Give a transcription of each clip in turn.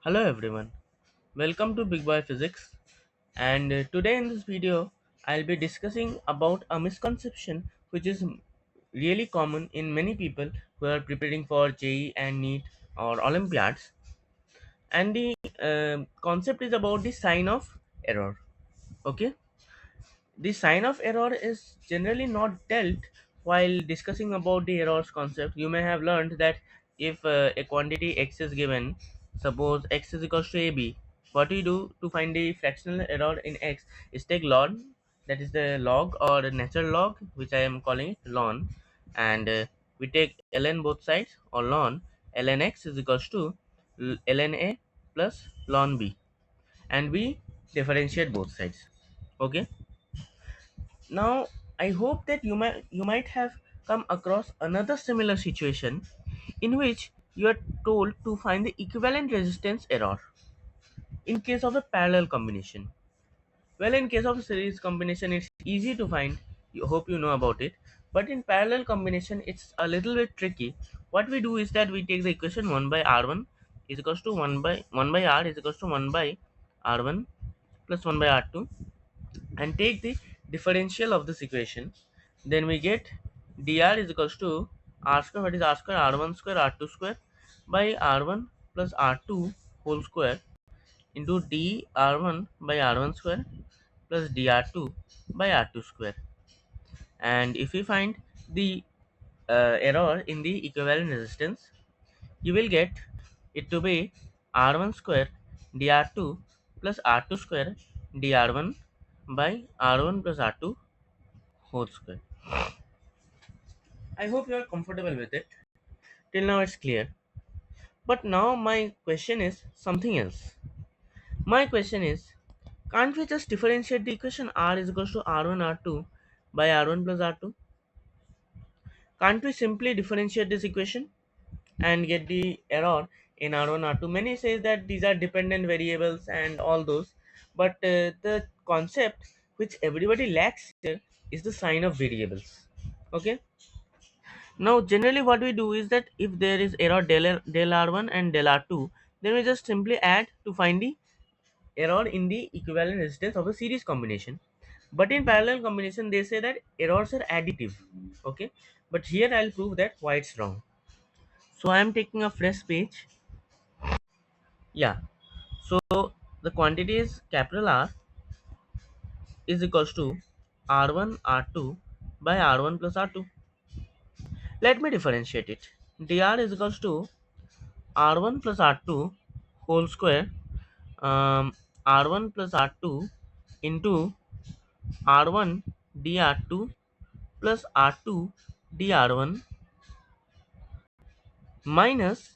Hello everyone, welcome to Big Boy Physics. And today in this video, I'll be discussing about a misconception which is really common in many people who are preparing for JEE and NEET or olympiads. And the concept is about the sign of error. Okay, the sign of error is generally not dealt while discussing about the errors concept. You may have learned that if a quantity x is given, suppose x is equals to ab, what we do to find the fractional error in x is take log, that is the log or natural log, which I am calling it ln, and we take ln both sides, or ln x is equals to ln a plus ln b, and we differentiate both sides. Okay, now, I hope that you might have come across another similar situation in which you are told to find the equivalent resistance error in case of a parallel combination. Well, in case of a series combination, it's easy to find. You hope you know about it. But in parallel combination, it's a little bit tricky. What we do is that we take the equation 1 by r1 is equals to 1 by r is equals to 1 by r1 plus 1 by r2, and take the differential of this equation. Then we get dr is equals to r square, what is r square, r1 square r2 square by r1 plus r2 whole square into dr1 by r1 square plus dr2 by r2 square. And if we find the error in the equivalent resistance, you will get it to be r1 square dr2 plus r2 square dr1 by r1 plus r2 whole square. I hope you are comfortable with it. Till now it's clear. But now my question is something else. My question is, can't we just differentiate the equation r is equals to r1 r2 by r1 plus r2? Can't we simply differentiate this equation and get the error in r1 r2? Many say that these are dependent variables and all those, but the concept which everybody lacks here is the sign of variables. Okay, now, generally, what we do is that if there is error del r1 and del r2, then we just simply add to find the error in the equivalent resistance of a series combination. But in parallel combination, they say that errors are additive. Okay, but here I'll prove that why it's wrong. So I am taking a fresh page. Yeah. So the quantity is capital R is equals to r1 r2 by r1 plus r2. Let me differentiate it. Dr is equals to r1 plus r2 whole square, r1 plus r2 into r1 dr2 plus r2 dr1 minus.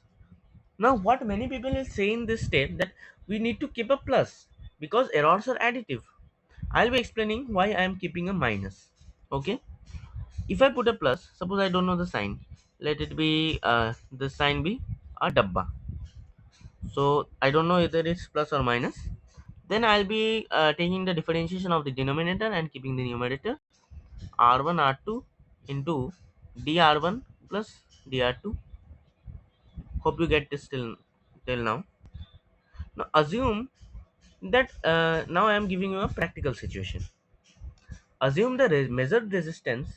Now what many people will say in this step, that we need to keep a plus because errors are additive. I'll be explaining why I am keeping a minus. Okay, if I put a plus, suppose I don't know the sign, let it be the sign be a dabba. So I don't know whether it's plus or minus. Then I'll be taking the differentiation of the denominator and keeping the numerator r1 r2 into dr1 plus dr2. Hope you get this till now. Now assume that now I am giving you a practical situation. Assume the measured resistance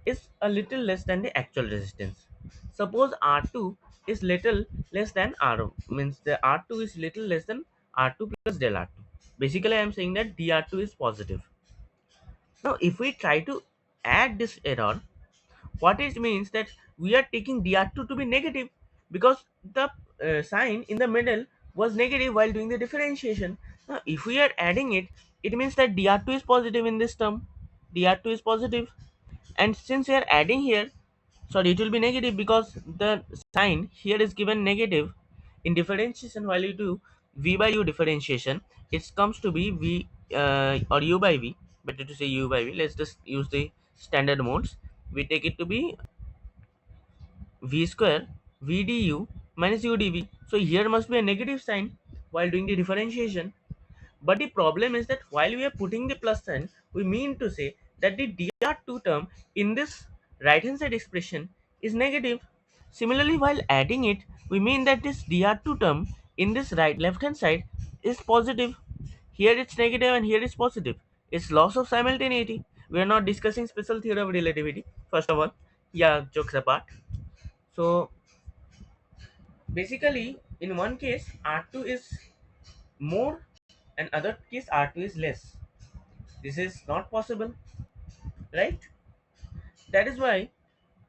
is a little less than the actual resistance. Suppose R2 is little less than R, means the R2 is little less than R2 plus del R2. Basically, I am saying that dr2 is positive. Now, if we try to add this error, what it means that we are taking dr2 to be negative, because the sign in the middle was negative while doing the differentiation. Now if we are adding it, it means that dr2 is positive in this term. Dr2 is positive, and since we are adding here, sorry, it will be negative because the sign here is given negative. In differentiation, while you do v by u differentiation, it comes to be v or u by v, better to say u by v. Let's just use the standard modes. We take it to be v square v du minus u dv. So here must be a negative sign while doing the differentiation. But the problem is that while we are putting the plus sign, we mean to say that the dr2 term in this right hand side expression is negative. Similarly, while adding it, we mean that this dr2 term in this right left hand side is positive. Here it's negative and here it's positive. It's loss of simultaneity. We are not discussing special theory of relativity, first of all. Yeah, jokes apart. So basically in one case R2 is more and other case R2 is less. This is not possible, right? That is why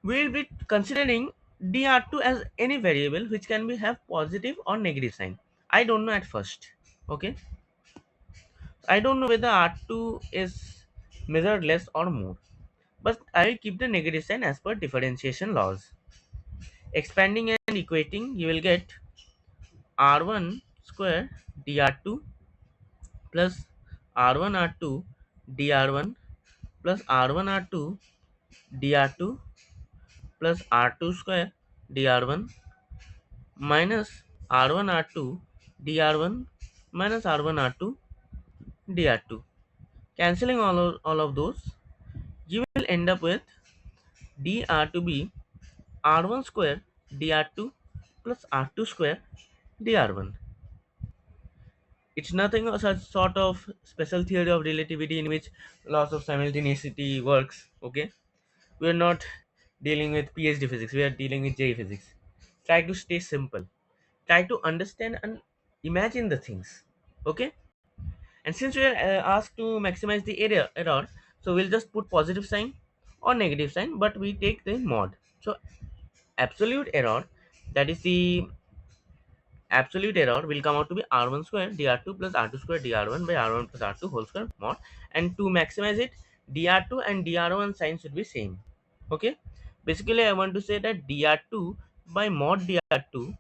we will be considering dr2 as any variable which can be have positive or negative sign. I don't know at first. Okay, I don't know whether r2 is measured less or more, but I will keep the negative sign as per differentiation laws. Expanding and equating, you will get r1 square dr2 plus r1 r2 dr1 plus r1 r2 dr2 plus r2 square dr1 minus r1 r2 dr1 minus r1 r2 dr2. Cancelling all of those, you will end up with dr to be r1 square dr2 plus r2 square dr1. It's nothing of such sort of special theory of relativity in which laws of simultaneity works. Okay, we are not dealing with PhD physics. We are dealing with JE physics. Try to stay simple. Try to understand and imagine the things. Okay. And since we are asked to maximize the error, so we'll just put positive sign or negative sign, but we take the mod. So absolute error, that is the absolute error, will come out to be r1 square dr2 plus r2 square dr1 by r1 plus r2 whole square mod. And to maximize it, dr2 and dr1 sign should be same. Okay, basically I want to say that dr2 by mod dr2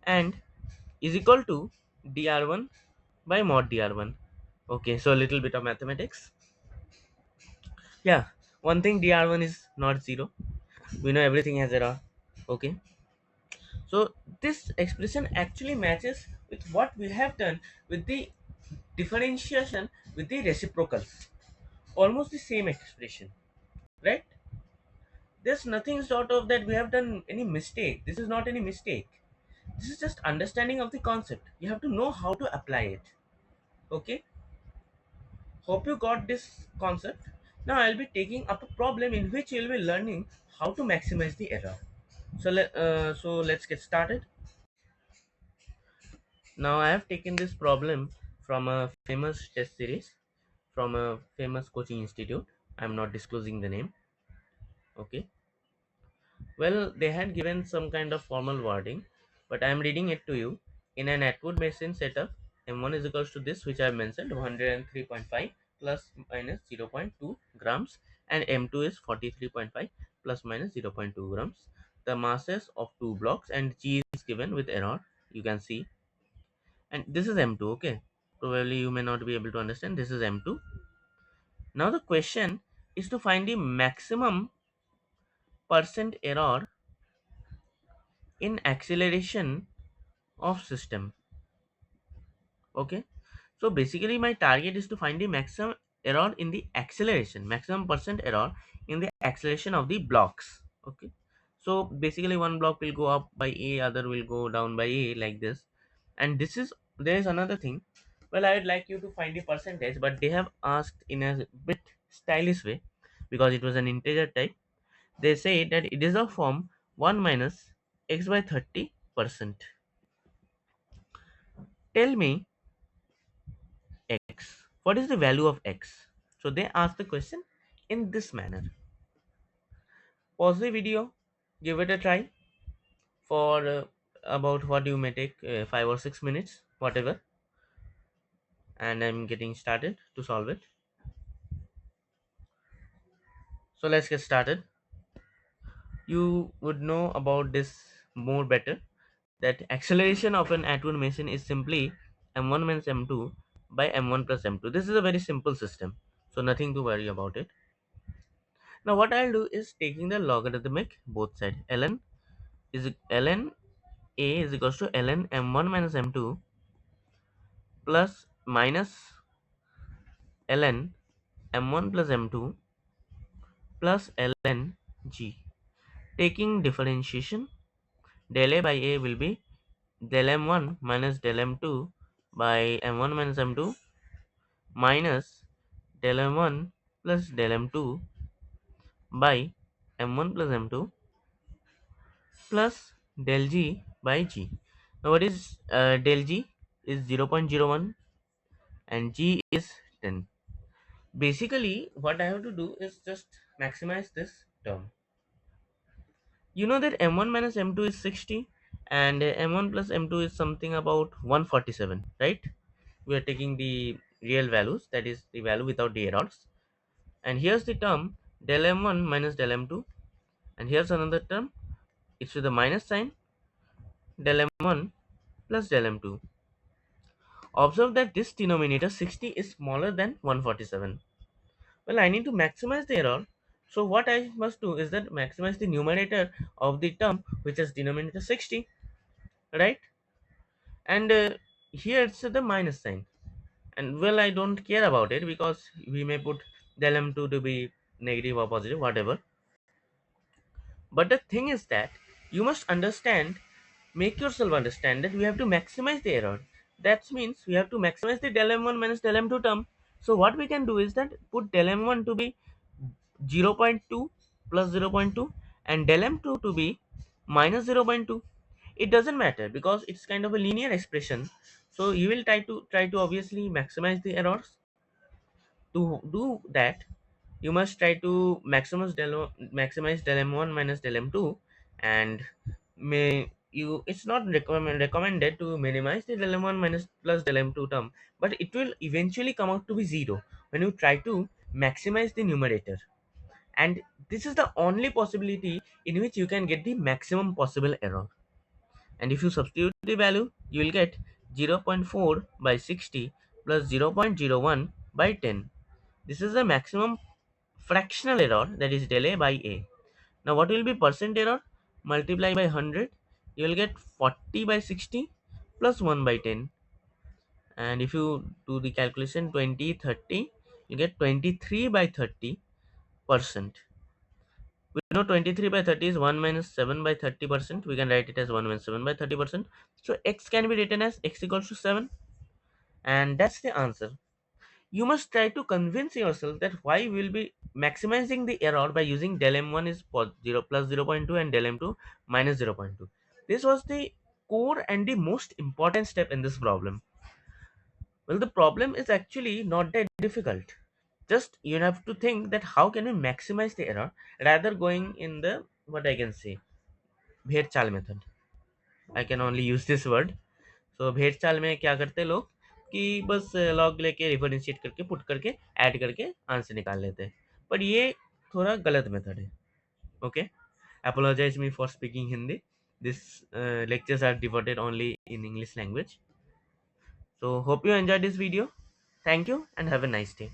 and is equal to dr1 by mod dr1. Okay, so a little bit of mathematics. Yeah, one thing, dr1 is not 0. We know everything has error. Okay, so this expression actually matches with what we have done with the differentiation with the reciprocals. Almost the same expression, right? There's nothing sort of that we have done any mistake. This is not any mistake. This is just understanding of the concept. You have to know how to apply it. Okay, hope you got this concept. Now I'll be taking up a problem in which you'll be learning how to maximize the error. So let's get started. Now I have taken this problem from a famous test series from a famous coaching institute. I'm not disclosing the name. Okay. Well, they had given some kind of formal wording, but I'm reading it to you. In an Atwood Mason setup, M1 is equals to this, which I mentioned, 103.5 plus minus 0.2 grams, and M2 is 43.5 plus minus 0.2 grams. The masses of two blocks and G is given with error. You can see, and this is M2. Okay, probably you may not be able to understand. This is M2. Now the question is to find the maximum percent error in acceleration of system. Okay, so basically my target is to find the maximum error in the acceleration, maximum percent error in the acceleration of the blocks. Okay, so basically one block will go up by a, other will go down by a, like this. And this is, there is another thing. Well, I would like you to find the percentage, but they have asked in a bit stylish way because it was an integer type. They say that it is of form 1 minus x by 30%. Tell me x. What is the value of x? So they ask the question in this manner. Pause the video, give it a try for about what you may take 5 or 6 minutes, whatever. And I'm getting started to solve it. So let's get started. You would know about this more better, that acceleration of an Atwood machine is simply m1 minus m2 by m1 plus m2. This is a very simple system, so nothing to worry about it. Now what I'll do is taking the logarithmic both sides. Ln a is equals to ln m1 minus m2 plus minus ln m1 plus m2 plus ln g. Taking differentiation, del a by a will be del m1 minus del m2 by m1 minus m2 minus del m1 plus del m2 by m1 plus m2 plus del g by g. Now what is del g is 0.01 and g is 10. Basically what I have to do is just maximize this term. You know that m1 minus m2 is 60 and m1 plus m2 is something about 147, right? We are taking the real values, that is the value without the errors. And here's the term del m1 minus del m2, and here's another term, it's with the minus sign, del m1 plus del m2. Observe that this denominator 60 is smaller than 147. Well, I need to maximize the error. So what I must do is that maximize the numerator of the term which is denominator 60, right? And here it's the minus sign. And well, I don't care about it because we may put del m2 to be negative or positive, whatever. But the thing is that you must understand, make yourself understand that we have to maximize the error. That means we have to maximize the del m1 minus del m2 term. So what we can do is that put del m1 to be 0.2 plus 0.2 and del m2 to be minus 0.2. It doesn't matter because it's kind of a linear expression. So you will try to obviously maximize the errors. To do that, you must try to maximize del m1 minus del m2, and may you it's not recommended to minimize the del m1 minus plus del m2 term, but it will eventually come out to be 0 when you try to maximize the numerator. And this is the only possibility in which you can get the maximum possible error. And if you substitute the value, you will get 0.4 by 60 plus 0.01 by 10. This is the maximum fractional error, that is del a by a. Now what will be percent error? Multiply by 100, you will get 40 by 60 plus 1 by 10. And if you do the calculation 20 30, you get 23 by 30%. We know 23 by 30 is 1 minus 7 by 30%. We can write it as 1 minus 7 by 30%. So x can be written as x equals to 7. And that's the answer. You must try to convince yourself that why we will be maximizing the error by using del m1 is 0 plus 0.2 and del m2 minus 0.2. This was the core and the most important step in this problem. Well, the problem is actually not that difficult. Just you have to think that how can we maximize the error rather going in the, what I can say, भेड़ चाल method. I can only use this word. So भेड़ चाल में क्या करते हैं लोग कि बस लॉग लेके डिफरेंशिएट करके पुट करके ऐड करके आंसर निकाल लेते हैं, पर ये थोड़ा गलत मेथड है. Okay, apologize me for speaking Hindi. This lectures are devoted only in English language. So hope you enjoyed this video. Thank you and have a nice day.